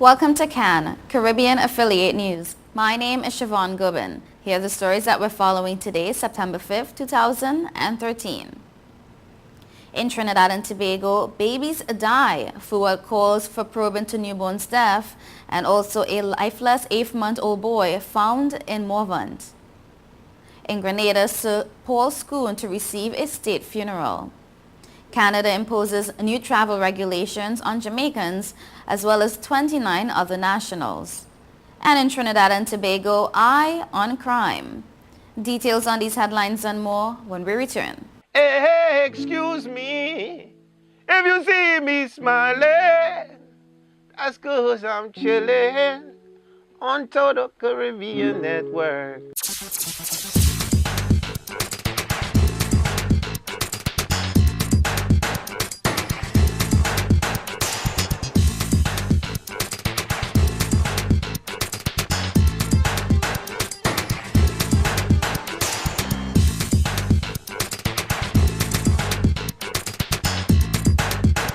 Welcome to CAN, Caribbean Affiliate News. My name is Siobhan Gubin. Here are the stories that we're following today, September 5th, 2013. In Trinidad and Tobago, babies die. FUAD calls for probe into newborn's death, and also a lifeless 8-month-old boy found in Morvant. In Grenada, Sir Paul Scoon to receive a state funeral. Canada imposes new travel regulations on Jamaicans as well as 29 other nationals. And in Trinidad and Tobago, eye on crime. Details on these headlines and more when we return. Hey, excuse me, if you see me smiling, that's 'cause I'm chilling on Total Caribbean Network.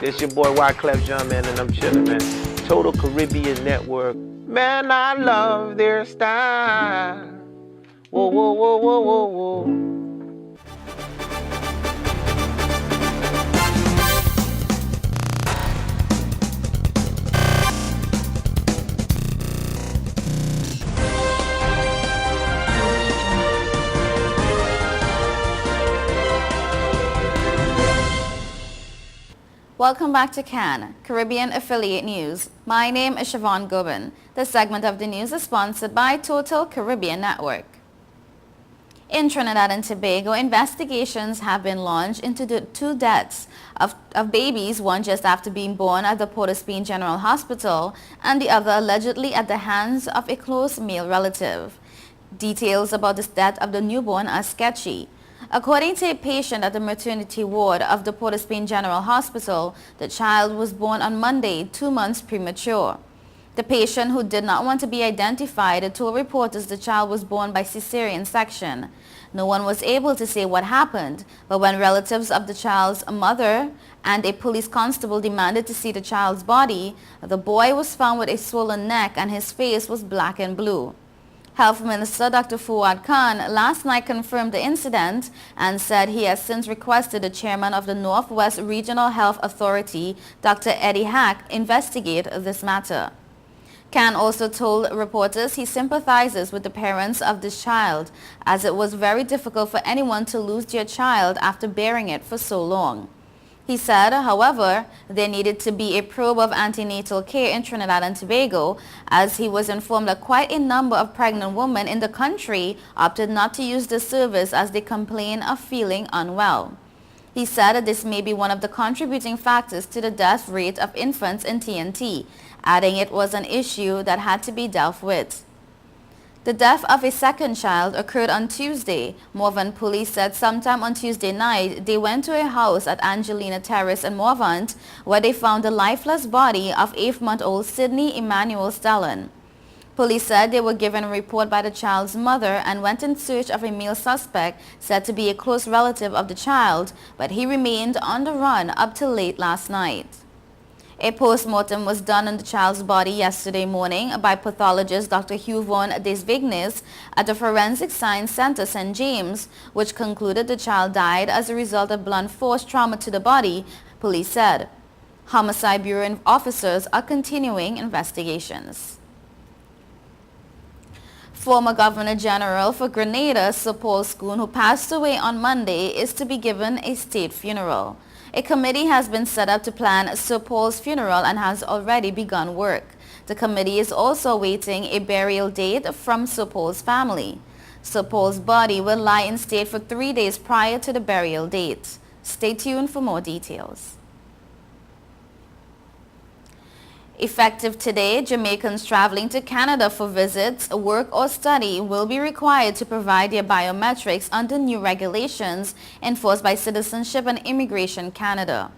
It's your boy Wyclef Jean, man, and I'm chillin', man. Total Caribbean Network. Man, I love their style. Whoa, whoa, whoa, whoa, whoa, whoa. Welcome back to CAN, Caribbean Affiliate News. My name is Siobhan Gubin. This segment of the news is sponsored by Total Caribbean Network. In Trinidad and Tobago, investigations have been launched into the 2 deaths of babies, one just after being born at the Port of Spain General Hospital and the other allegedly at the hands of a close male relative. Details about the death of the newborn are sketchy. According to a patient at the maternity ward of the Port of Spain General Hospital, the child was born on Monday, 2 months premature. The patient, who did not want to be identified, told reporters the child was born by cesarean section. No one was able to say what happened, but when relatives of the child's mother and a police constable demanded to see the child's body, the boy was found with a swollen neck and his face was black and blue. Health Minister Dr. Fuad Khan last night confirmed the incident and said he has since requested the chairman of the Northwest Regional Health Authority, Dr. Eddie Hack, investigate this matter. Khan also told reporters he sympathizes with the parents of this child, as it was very difficult for anyone to lose their child after bearing it for so long. He said, however, there needed to be a probe of antenatal care in Trinidad and Tobago, as he was informed that quite a number of pregnant women in the country opted not to use the service as they complain of feeling unwell. He said that this may be one of the contributing factors to the death rate of infants in TNT, adding it was an issue that had to be dealt with. The death of a second child occurred on Tuesday. Morvant police said sometime on Tuesday night they went to a house at Angelina Terrace in Morvant where they found the lifeless body of 8-month-old Sydney Emmanuel Stellan. Police said they were given a report by the child's mother and went in search of a male suspect said to be a close relative of the child, but he remained on the run up till late last night. A post-mortem was done on the child's body yesterday morning by pathologist Dr. Hugh Von Desvignes at the Forensic Science Center St. James, which concluded the child died as a result of blunt force trauma to the body, police said. Homicide Bureau officers are continuing investigations. Former Governor General for Grenada, Sir Paul Scoon, who passed away on Monday, is to be given a state funeral. A committee has been set up to plan Sir Paul's funeral and has already begun work. The committee is also awaiting a burial date from Sir Paul's family. Sir Paul's body will lie in state for 3 days prior to the burial date. Stay tuned for more details. Effective today, Jamaicans traveling to Canada for visits, work or study will be required to provide their biometrics under new regulations enforced by Citizenship and Immigration Canada.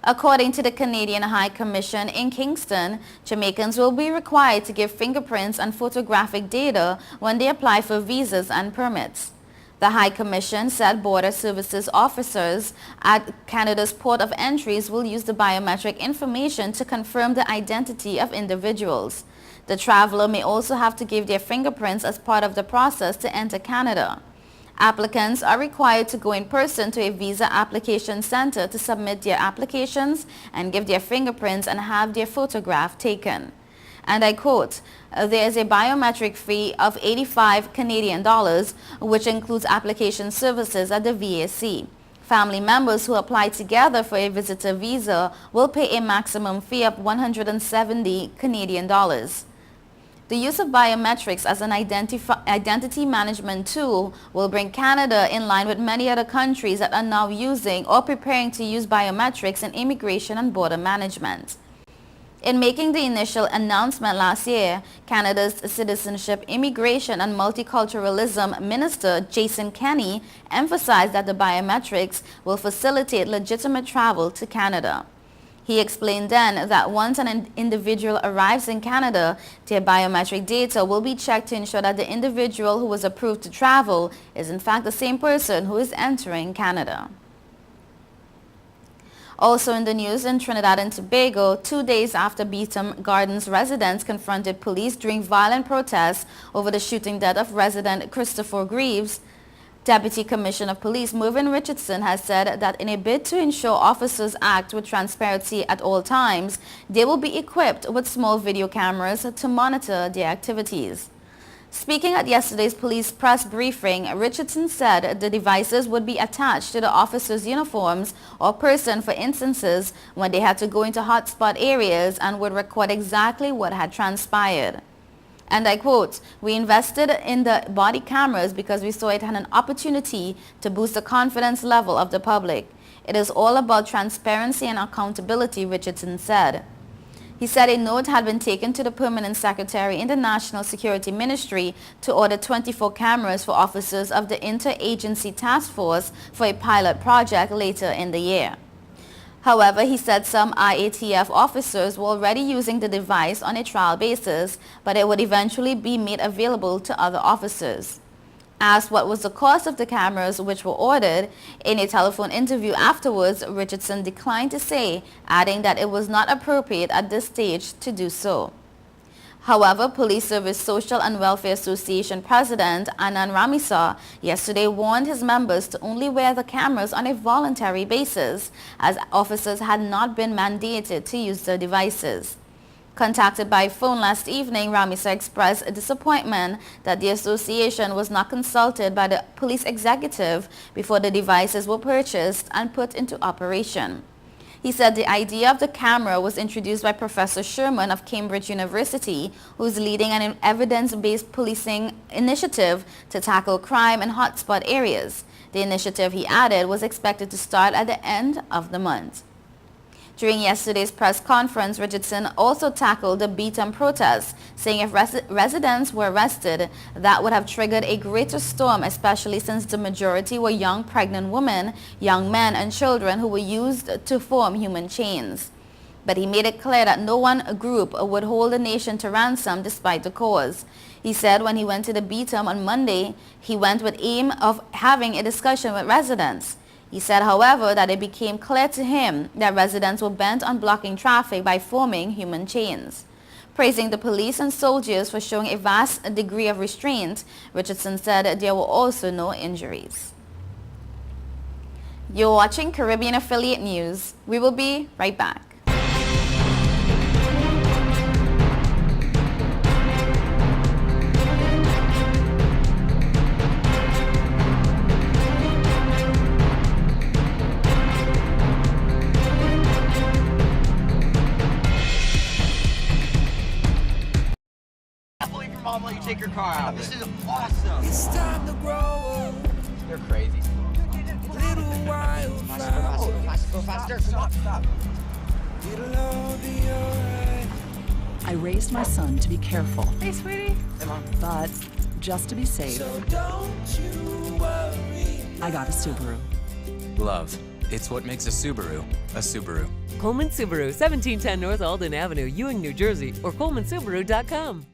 According to the Canadian High Commission in Kingston, Jamaicans will be required to give fingerprints and photographic data when they apply for visas and permits. The High Commission said border services officers at Canada's port of entries will use the biometric information to confirm the identity of individuals. The traveler may also have to give their fingerprints as part of the process to enter Canada. Applicants are required to go in person to a visa application center to submit their applications and give their fingerprints and have their photograph taken. And I quote, "There is a biometric fee of 85 Canadian dollars, which includes application services at the VAC. Family members who apply together for a visitor visa will pay a maximum fee of 170 Canadian dollars. The use of biometrics as an identity management tool will bring Canada in line with many other countries that are now using or preparing to use biometrics in immigration and border management." In making the initial announcement last year, Canada's Citizenship, Immigration and Multiculturalism Minister Jason Kenney emphasized that the biometrics will facilitate legitimate travel to Canada. He explained then that once an individual arrives in Canada, their biometric data will be checked to ensure that the individual who was approved to travel is in fact the same person who is entering Canada. Also in the news, in Trinidad and Tobago, 2 days after Beetham Gardens residents confronted police during violent protests over the shooting death of resident Christopher Greaves, Deputy Commissioner of Police Mervyn Richardson has said that in a bid to ensure officers act with transparency at all times, they will be equipped with small video cameras to monitor their activities. Speaking at yesterday's police press briefing, Richardson said the devices would be attached to the officers' uniforms or person for instances when they had to go into hotspot areas and would record exactly what had transpired. And I quote, "We invested in the body cameras because we saw it had an opportunity to boost the confidence level of the public. It is all about transparency and accountability," Richardson said. He said a note had been taken to the Permanent Secretary in the National Security Ministry to order 24 cameras for officers of the Interagency Task Force for a pilot project later in the year. However, he said some IATF officers were already using the device on a trial basis, but it would eventually be made available to other officers. Asked what was the cost of the cameras which were ordered, in a telephone interview afterwards, Richardson declined to say, adding that it was not appropriate at this stage to do so. However, Police Service Social and Welfare Association President Anand Ramisa yesterday warned his members to only wear the cameras on a voluntary basis, as officers had not been mandated to use the devices. Contacted by phone last evening, Ramisa expressed disappointment that the association was not consulted by the police executive before the devices were purchased and put into operation. He said the idea of the camera was introduced by Professor Sherman of Cambridge University, who is leading an evidence-based policing initiative to tackle crime in hotspot areas. The initiative, he added, was expected to start at the end of the month. During yesterday's press conference, Richardson also tackled the Beetham protests, saying if residents were arrested, that would have triggered a greater storm, especially since the majority were young pregnant women, young men, and children who were used to form human chains. But he made it clear that no one group would hold the nation to ransom despite the cause. He said when he went to the Beetham on Monday, he went with aim of having a discussion with residents. He said, however, that it became clear to him that residents were bent on blocking traffic by forming human chains. Praising the police and soldiers for showing a vast degree of restraint, Richardson said there were also no injuries. You're watching Caribbean Affiliate News. We will be right back. Mom, let you take your car out. This is awesome. It's time to grow up. You're crazy. Little while Faster, go faster. Stop. it'll all be alright. I raised my son to be careful, Hey, sweetie. Hey, Mom. but just to be safe, So don't you worry. I got a Subaru. Love. It's what makes a Subaru a Subaru. Coleman Subaru, 1710 North Alden Avenue, Ewing, New Jersey, or colemansubaru.com.